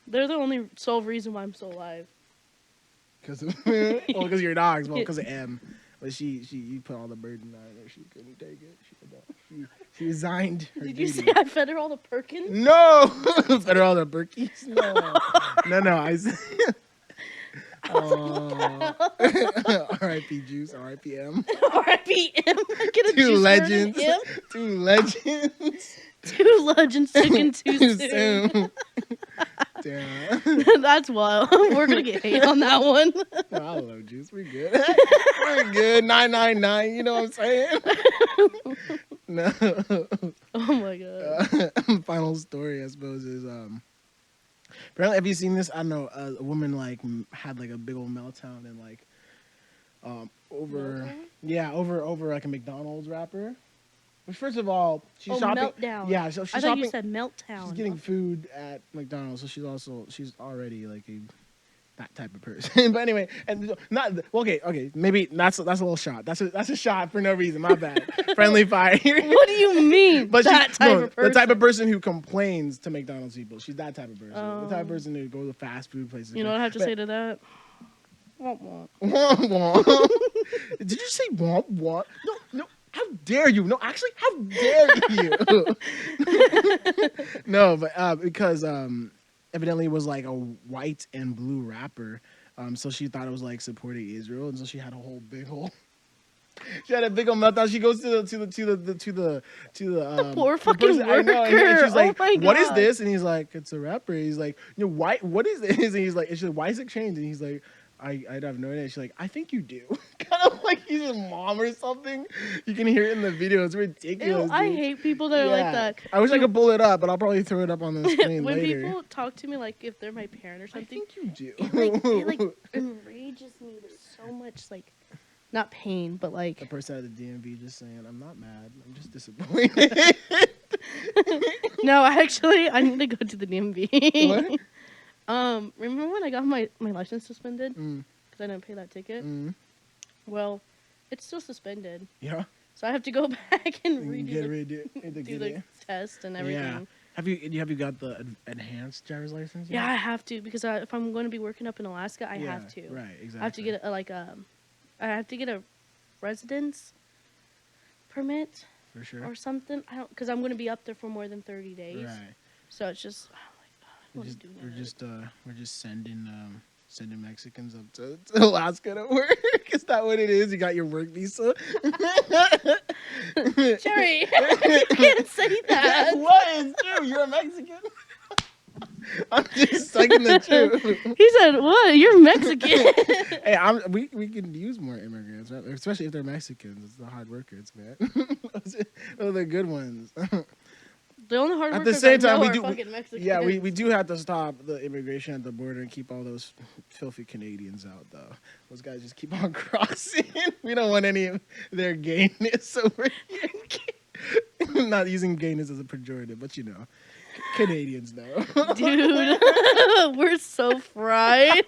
They're the only sole reason why I'm still alive. Because of your dogs. Well, because of M. But you put all the burden on her. She couldn't take it. She resigned her Did you duty. say I fed her all the Perkins? No! Fed her all the Berkeys? No. I said... R.I.P. Juice, R.I.P. M. R.I.P. M. Get a Two juice legends. word in M. Two legends. Two legends taken too soon. Damn. That's wild. We're gonna get hate on that one. No, I love Juice. We're good. We're good. 999. You know what I'm saying? No. Oh my god. Final story, I suppose, is apparently, have you seen this? I don't know. A woman like had like a big old meltdown and like over like a McDonald's wrapper. Which, first of all, she's shopping. Meltdown. Yeah, so she's I thought shopping. you said meltdown. She's getting food at McDonald's, so she's already like that type of person. But anyway, and not okay. Maybe that's a little shot. That's a shot for no reason. My bad. Friendly fire. What do you mean? But that type of person? The type of person who complains to McDonald's people. She's that type of person. Oh. The type of person who goes to fast food places. You know what I have to say to that? Womp womp. Womp womp. Did you say womp womp? No. How dare you? No, actually, how dare you? No, but because evidently it was like a white and blue wrapper, so she thought it was like supporting Israel, and so she had a whole big hole. She had a big old meltdown. She goes to the poor fucking person, worker. And she's like, oh my "What is God. this?" And he's like, "It's a wrapper." He's like, "Why? What is this?" And he's like, "It's just Wise Exchange." And he's like, I have no idea. She's like, "I think you do." Kind of like he's his mom or something. You can hear it in the video. It's ridiculous. Ew, I hate people that are like that. I wish I could pull it up, but I'll probably throw it up on the screen When later. people talk to me like if they're my parent or I something, think you do. it like enrages me with so much like, not pain, but The like. person at the DMV just saying, "I'm not mad. I'm just disappointed." No, actually, I need to go to the DMV. What? Remember when I got my license suspended? Mm. Because because I didn't pay that ticket. Mm. Well, it's still suspended. Yeah. So I have to go back and Do do the test and everything. Yeah. Have you got the enhanced driver's license yet? Yeah, I have to because if I'm going to be working up in Alaska, I have to. Right, exactly. I have to get I have to get a residence permit for sure or something. I don't because I'm going to be up there for more than 30 days. Right. So it's just I don't do that. We're just sending Mexicans up to Alaska to work. Is that what it is? You got your work visa? Jerry, you can't say that. What is true? You're a Mexican. I'm just sucking the truth. He said, "What? You're Mexican." Hey, we can use more immigrants, right? Especially if they're Mexicans. It's the hard workers, man. Those are the good ones. The only hard at workers the same I time, know are fucking Mexicans. Yeah, we do have to stop the immigration at the border and keep all those filthy Canadians out, though. Those guys just keep on crossing. We don't want any of their gayness over here. Not using gayness as a pejorative, but Canadians know. Dude, we're so fried.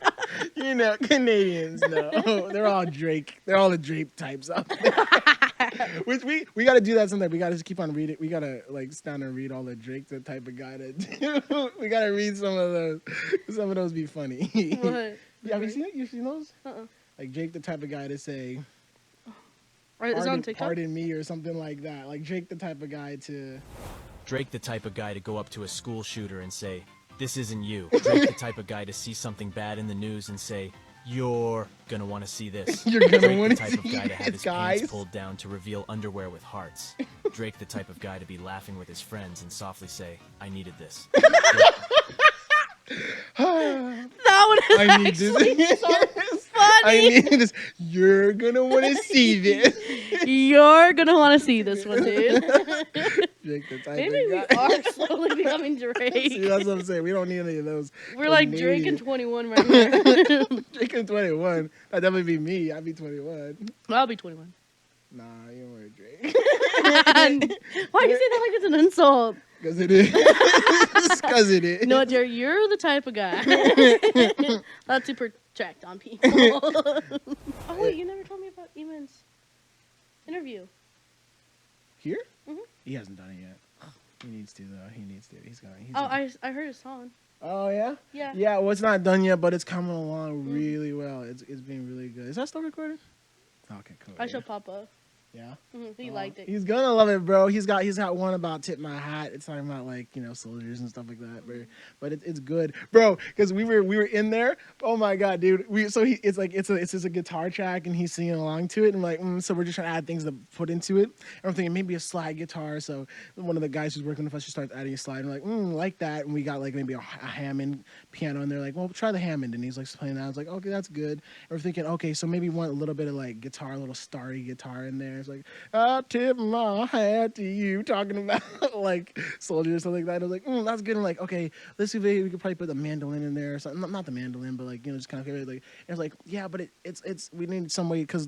Canadians know. They're all Drake. They're all the Drake types out there. Which we got to do that sometime. We got to just keep on reading. We got to stand and read all the Drake, the type of guy to do. We got to read some of those. Some of those be funny. What? Yeah, have you seen it? You seen those? Uh-uh. Drake, the type of guy to say, right, is it on TikTok? Pardon me or something like that. Drake, the type of guy to... Drake, the type of guy to go up to a school shooter and say, "This isn't you." Drake, the type of guy to see something bad in the news and say, "You're gonna want to see this." You're gonna Drake, want the to type see of guy to have this, his guys. pants pulled down to reveal underwear with hearts. Drake, the type of guy to be laughing with his friends and softly say, "I needed this." That would have actually so funny. I need this. You're gonna want to see this. You're gonna want to see this one, dude. Drake, the type Maybe of we guy. are slowly becoming Drake. See, that's what I'm saying. We don't need any of those. We're like Drake and 21 right now. Drake and 21. That'd definitely be me. I'd be 21. I'll be 21. Nah, you don't wear Drake. Why do you say that like it's an insult? Because it is. Because it is. No, Jerry, you're the type of guy not to project on people. Oh wait, you never told me about Eamon's interview. Here? Mhm. He hasn't done it yet. He needs to though. He needs to. He's going. I heard his song. Oh yeah. Yeah. Yeah. Well, it's not done yet, but it's coming along really well. It's being really good. Is that still recorded? Okay, cool. I showed Papa. Yeah. He liked it. He's gonna love it, bro. He's got one about tip my hat. It's talking about soldiers and stuff like that, bro. But it's good, bro. Because we were in there. Oh my god, dude. It's just a guitar track and he's singing along to it. And so we're just trying to add things to put into it. And I'm thinking maybe a slide guitar. So one of the guys who's working with us just starts adding a slide. And we're like that. And we got maybe a Hammond piano. And they're like, well, try the Hammond. And he's playing that. I was like, okay, that's good. And we're thinking, okay, so maybe want a little bit of guitar, a little starry guitar in there. It's like, I tip my hat to you, talking about soldiers or something like that. I was like, that's good. And okay, let's see if we could probably put the mandolin in there or something. Not the mandolin, but just kind of and it's like, yeah, but it's we need some way because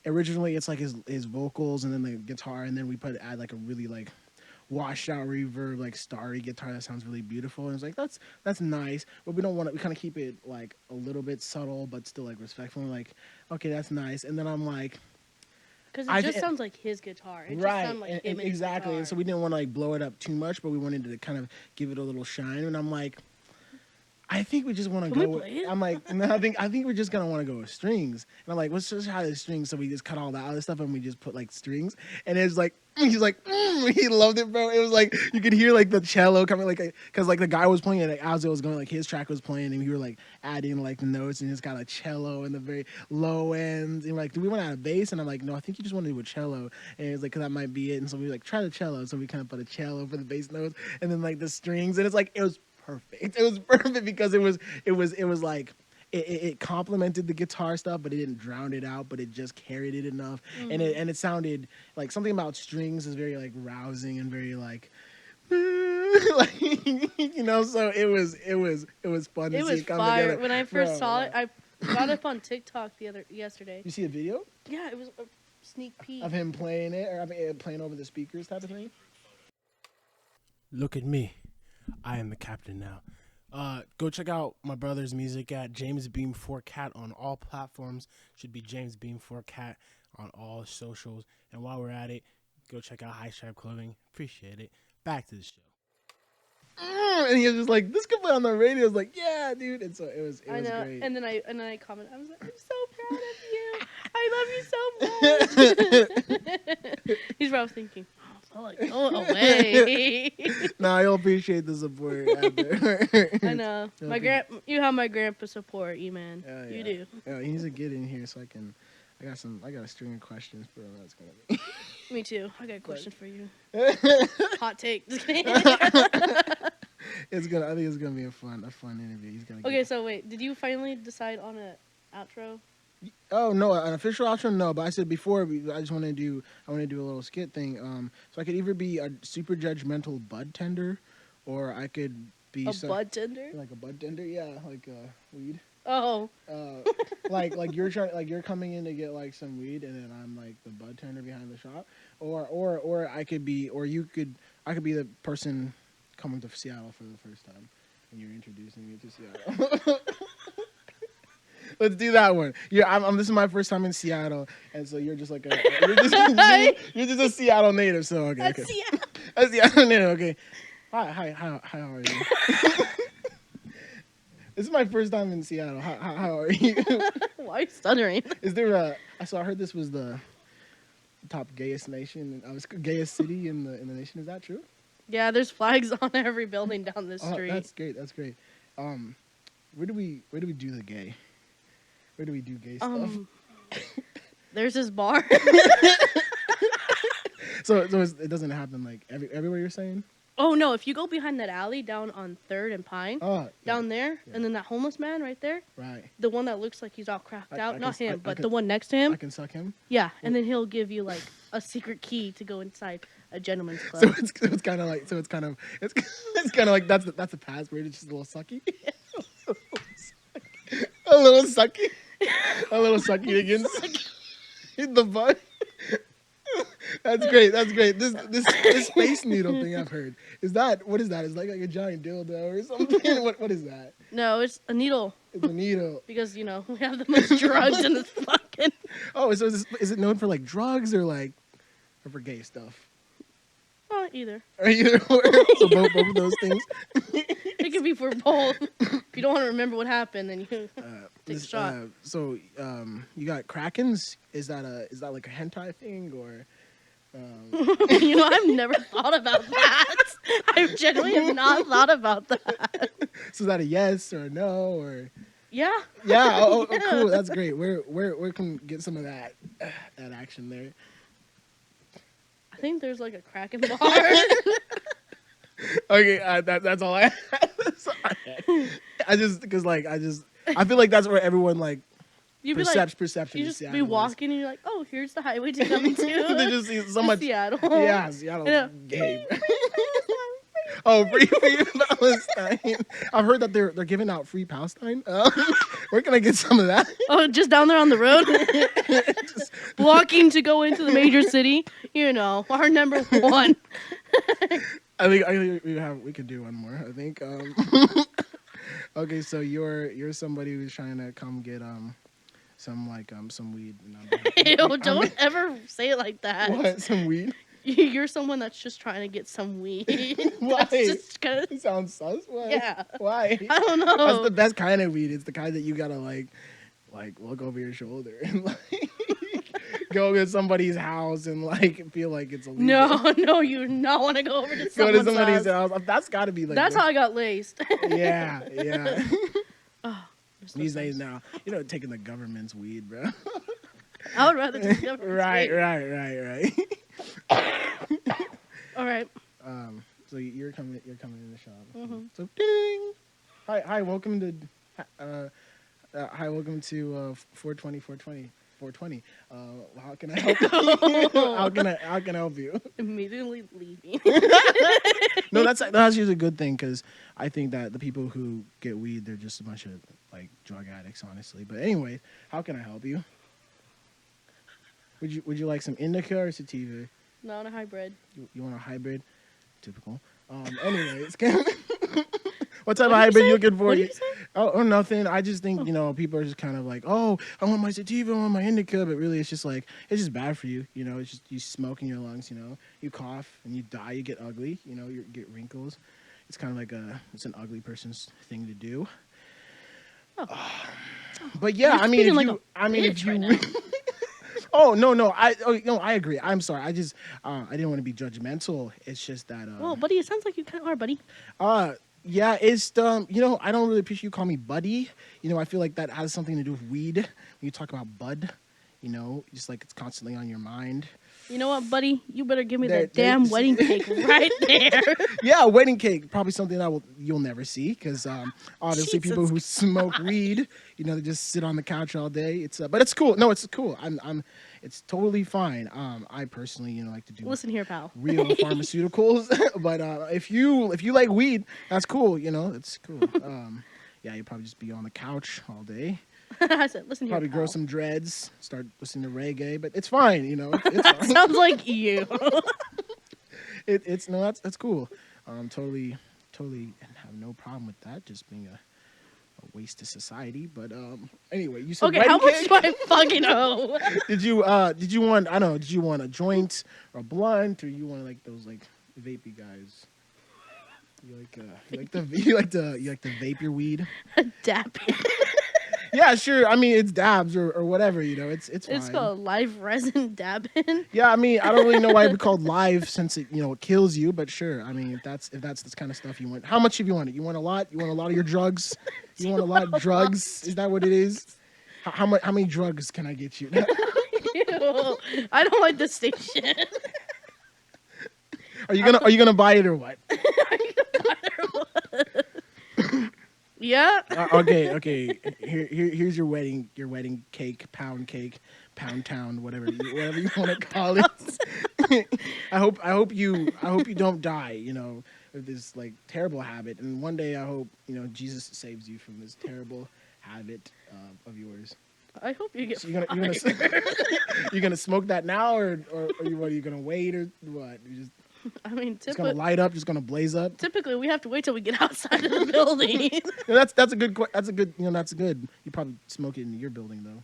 originally it's his vocals and then the guitar and then we add a really washed out reverb starry guitar that sounds really beautiful. And it's that's nice, but we don't want it. We kind of keep it a little bit subtle but still respectful. And okay, that's nice. And then I'm like. Because it just sounds like his guitar. It just sounds like him and exactly. His And so we didn't want to blow it up too much, but we wanted to kind of give it a little shine. And I'm like, I think we just want to go. I'm like, no, I think we're just gonna want to go with strings. And I'm like, let's just try the strings. So we just cut all the other stuff and we just put strings. And it's he's he loved it, bro. It was you could hear the cello coming because the guy was playing it as it was going his track was playing and we were adding the notes and it's got a cello in the very low end and do we want to add a bass? And I'm like, no, I think you just want to do a cello. And it was because that might be it. And so we try the cello. So we kind of put a cello for the bass notes and then the strings and it's it was perfect. It was perfect because it complemented the guitar stuff, but it didn't drown it out, but it just carried it enough. And it sounded something about strings is very rousing and very so it was fun to see it come fire. together. When I first saw it, I got up on TikTok yesterday. You see a video? Yeah, it was a sneak peek of him playing it or playing over the speakers type of thing. Look at me. I am the captain now. Go check out my brother's music at James Beam 4 Cat on all platforms. Should be James Beam 4 Cat on all socials. And while we're at it, go check out High Stripe Clothing. Appreciate it. Back to the show. And he was just like, "This could play on the radio." I was like, "Yeah, dude." And so it was I know. great. And then I commented. I was like, I'm so proud of you. I love you so much. He's probably thinking, oh, like, go away. No, I appreciate the support out there. I know. You have my grandpa's support, E-Man. Yeah. You do. Yeah, he needs to get in here so I got a string of questions for him. That's gonna be. Me too. I got a question for you. Hot take. Just kidding. I think it's gonna be a fun interview. He's gonna. Okay, so wait, did you finally decide on an outro? Oh no, an official outro no. But I said before, I want to do a little skit thing. So I could either be a super judgmental bud tender, or I could be bud tender. Like a bud tender, yeah, like weed. Oh. Like you're coming in to get like some weed, and then I'm like the bud tender behind the shop, or I could be the person coming to Seattle for the first time, and you're introducing me to Seattle. Let's do that one. Yeah, this is my first time in Seattle, and so you're just like you're just a Seattle native. So okay. A Seattle native. Okay. Hi. How are you? This is my first time in Seattle. How are you? Why are you stuttering? Is there I heard this was the top gayest nation. Gayest city in the nation. Is that true? Yeah, there's flags on every building down this street. That's great. Where do we do the gay? Where do we do gay stuff? There's this bar. So it doesn't happen like everywhere you're saying? Oh no! If you go behind that alley down on 3rd and Pine, down there, yeah. and then that homeless man right there, right? The one that looks like he's all cracked out, not him, but the one next to him. I can suck him. Yeah, and then he'll give you like a secret key to go inside a gentleman's club. So it's kind of like that's the password. It's just a little sucky. A little sucky against the butt. That's great. This space needle thing I've heard. What is that? It's like a giant dildo or something. What is that? No, it's a needle. It's a needle. Because we have the most drugs in this fucking. Oh, so is it known for like drugs or for gay stuff? Either. Or either. So both of those things. It could be for both. If you don't want to remember what happened, then you take a shot. So you got Krakens? Is that like a hentai thing or? I've never thought about that. I genuinely have not thought about that. So is that a yes or a no or? Yeah. Yeah. Oh, cool. That's great. Where can we get some of that action there? I think there's like a Kraken bar. Okay, that's all I had. I feel like that's where everyone like perception. You just Seattle be walking and you're like, oh, here's the highway to come to. They just see so much Seattle. Yeah, Seattle gay. Oh, free Palestine! I've heard that they're giving out free Palestine. Where can I get some of that? Oh, just down there on the road, walking to go into the major city. Our number one. I think we could do one more. I think. Okay, so you're somebody who's trying to come get some weed. Ew, don't ever say it like that. What? Some weed? You're someone that's just trying to get some weed. Why? It sounds sus. Why? Yeah. Why? I don't know. That's the best kind of weed. It's the kind that you gotta like look over your shoulder and go to somebody's house and feel like it's illegal. No, you do not want to go over to somebody's house. That's gotta be That's how I got laced. Yeah. Oh, these days now, taking the government's weed, bro. I would rather take the government's weed. Right. All right. So you're coming in the shop. Mm-hmm. So ding. Hi, welcome to 420. How can I help you? How can I help you? Immediately leaving. No, that's usually a good thing because I think that the people who get weed, they're just a bunch of drug addicts, honestly. But anyway, how can I help you? Would you like some indica or sativa? Not a hybrid. You want a hybrid? Typical. Anyways, What type of What did you hybrid say? you looking for? What did you say? Oh, nothing. I just think, people are just kind of like, oh, I want my sativa, I want my indica, but really it's just like, it's just bad for you. It's just you smoke in your lungs, you cough and you die, you get ugly, you get wrinkles. It's kind of like it's an ugly person's thing to do. Oh. But yeah, You're I mean, speaking if like you, a I mean, if bitch you, right now. oh no, I agree. I'm sorry. I just, I didn't want to be judgmental. It's just that, Well, buddy, it sounds like you kind of are, buddy. yeah, it's I don't really appreciate you call me buddy. I feel like that has something to do with weed. When you talk about bud, just like it's constantly on your mind. You know what, buddy? You better give me There- that damn there- wedding cake right there. Yeah, wedding cake, probably something that you'll never see because obviously Jesus people who smoke weed, they just sit on the couch all day. It's but it's cool. No, it's cool. It's totally fine. I personally, like to do Listen here, pal. real pharmaceuticals, but if you like weed, that's cool. It's cool. Yeah, you probably just be on the couch all day. I said, listen here, Probably pal. grow some dreads, start listening to reggae, but it's fine. It's fine. Sounds like you. It's no, that's cool. Totally have no problem with that. Just being a waste to society. But anyway, you said Okay, how wedding much cake? do I fucking owe? Did you want I don't know? Did you want a joint or a blunt, or you want like those like vapey guys? You like the vape your weed? Dap. Yeah, sure. I mean, it's dabs or whatever. It's fine. It's called live resin dabbing. Yeah, I mean, I don't really know why it'd be called live since it it kills you, but sure. I mean, if that's the kind of stuff you want. How much have you want it? You want a lot? You want a lot of your drugs? You want a lot of drugs? Is that what it is? How many drugs can I get you? Ew, I don't like this station. Are you gonna buy it or what? Yeah. Okay. Here's your wedding cake, pound town, whatever you want to call it. I hope you don't die, of this like terrible habit, and one day I hope Jesus saves you from this terrible habit of yours. I hope you get So you're gonna smoke that now, or what? Are you gonna wait or what? You just I mean, it's gonna light up, just gonna blaze up. typically we have to wait till we get outside of the building. That's a good. That's good. You probably smoke it in your building though.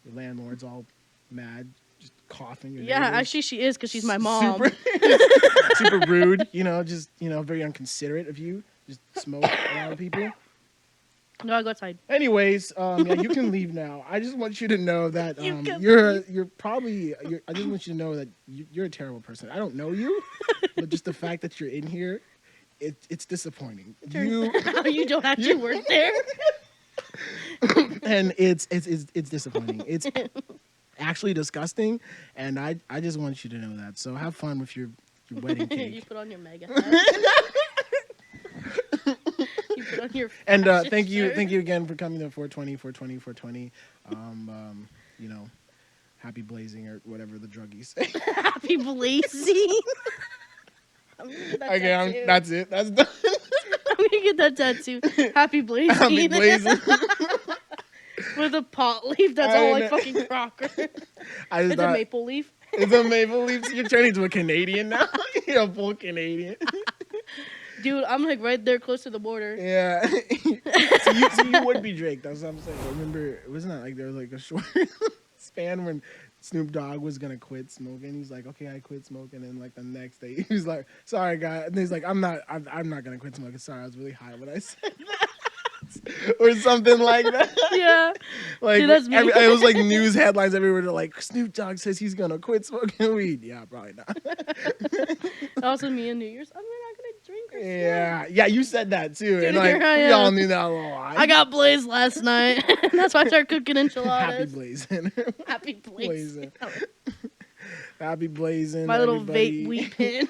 Your landlord's all mad, just coughing. Your Yeah, neighbors. actually she is because she's my mom. Super rude. Just very inconsiderate of you. Just smoke around people. No, I go outside. Anyways, yeah, you can leave now. I just want you to know that You can you're probably. I just want you to know that you're a terrible person. I don't know you, but just the fact that you're in here, it's disappointing. You don't actually work there. And it's disappointing. It's actually disgusting, and I just want you to know that. So have fun with your wedding cake. You put on your mega hat. You put on your And fashion thank shirt. you again for coming to 420. Happy blazing or whatever the druggies say. Happy blazing. I'm gonna get that tattoo. That's it. That's done. I'm gonna get that tattoo. Happy blazing. Happy blazing. With a pot leaf that's I all know. like fucking Crocker. I just It's a thought maple leaf. it's a maple leaf. You're turning into a Canadian now. You're a full Canadian. Dude, I'm like right there close to the border. Yeah. so you would be Drake. That's what I'm saying. I remember, wasn't that like there was like a short span when Snoop Dogg was gonna quit smoking? He's like, okay, I quit smoking, and like the next day he was like, sorry, guy, and he's like, I'm not gonna quit smoking. Sorry, I was really high when I said that. Or something like that. Yeah. Like Dude, that's me. it was like news headlines everywhere. They're like, Snoop Dogg says he's gonna quit smoking weed. Yeah, probably not. Also, me and New Year's, I'm not gonna drink or smoke. Yeah, you said that too, Dude, and like here I we all am. knew that a lot. I got blazed last night. That's why I started cooking happy enchiladas. blazing, Happy blazing. happy blazing. My little everybody. vape weed pin.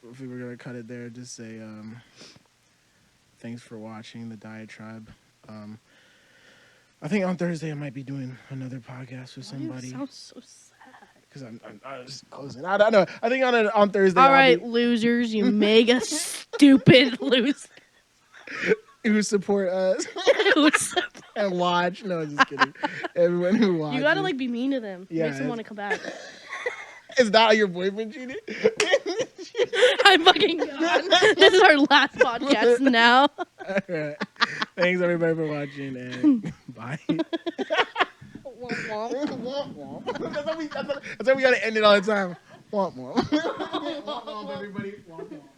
If we were gonna cut it there, just say thanks for watching the diatribe. I think on Thursday I might be doing another podcast with somebody. Sounds so sad. Because I'm just closing. I don't know. I think on Thursday. All I'll right, be, losers, you mega stupid losers. who support us and watch. No, just kidding. Everyone who watches. You gotta like be mean to them. Yeah, Makes them want to come back. Is that how your boyfriend cheated? I'm fucking gone. This is our last podcast now. All right. Thanks everybody for watching, and bye. That's how we gotta end it all the time. Womp womp. Womp womp, everybody. Womp womp.